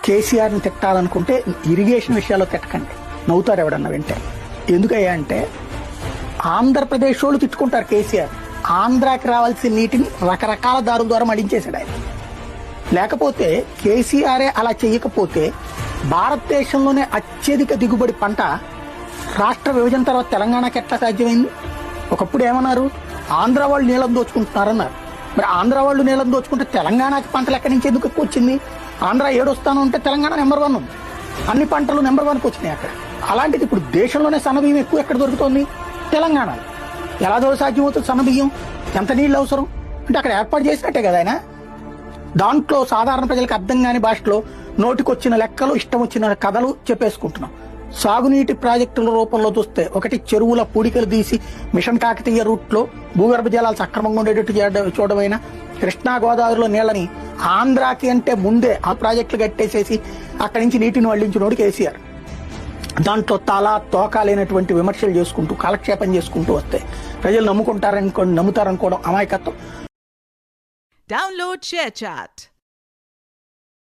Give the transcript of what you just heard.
కేసీఆర్ని తిట్టాలనుకుంటే ఇరిగేషన్ విషయాల్లో తిట్టకండి, నవ్వుతారు ఎవడన్నా వింటే. ఎందుకయ్యా అంటే ఆంధ్రప్రదేశ్ వాళ్ళు తిట్టుకుంటారు కేసీఆర్. ఆంధ్రాకి రావాల్సిన నీటిని రకరకాల దారుల ద్వారా మడించేశాడు ఆయన. లేకపోతే కేసీఆరే అలా చేయకపోతే భారతదేశంలోనే అత్యధిక దిగుబడి పంట రాష్ట్ర విభజన తర్వాత తెలంగాణకి ఎట్లా సాధ్యమైంది? ఒకప్పుడు ఏమన్నారు, ఆంధ్ర వాళ్ళు నీళ్ళని దోచుకుంటున్నారన్నారు. మరి ఆంధ్ర వాళ్ళు నీళ్ళని దోచుకుంటే తెలంగాణకి పంటలు ఎక్కడి నుంచి ఎందుకు ఎక్కువ వచ్చింది? ఆంధ్ర 7వ స్థానం ఉంటే తెలంగాణ నెంబర్ 1 ఉంది. అన్ని పంటలు నెంబర్ 1కి వచ్చినాయి అక్కడ. అలాంటిది ఇప్పుడు దేశంలోనే సన్నబియ్యం ఎక్కువ ఎక్కడ దొరుకుతుంది? తెలంగాణలో. ఎలా సాధ్యమవుతుంది సన్నబియ్యం? ఎంత నీళ్ళు అవసరం అంటే అక్కడ ఏర్పాటు చేసినట్టే కదా ఆయన. దాంట్లో సాధారణ ప్రజలకు అర్థం కాని భాషలో నోటికొచ్చిన లెక్కలు, ఇష్టం వచ్చిన కథలు చెప్పేసుకుంటున్నాం. సాగునీటి ప్రాజెక్టుల రూపంలో చూస్తే ఒకటి చెరువుల పూడికలు తీసి మిషన్ కాకతీయ రూట్లో భూగర్భ జలాలు సక్రమంగా ఉండేటట్టు చూడమైనా, కృష్ణా గోదావరిలో నీళ్ళని ఆంధ్రాకి అంటే ముందే ఆ ప్రాజెక్టులు కట్టేసేసి అక్కడి నుంచి నీటిని వల్లించినోడు కేసీఆర్. దాంట్లో తోకా లేనటువంటి విమర్శలు చేసుకుంటూ కాలక్షేపం చేసుకుంటూ వస్తే ప్రజలు నమ్ముతారనుకోవడం అమాయకత్వం. Download ShareChat.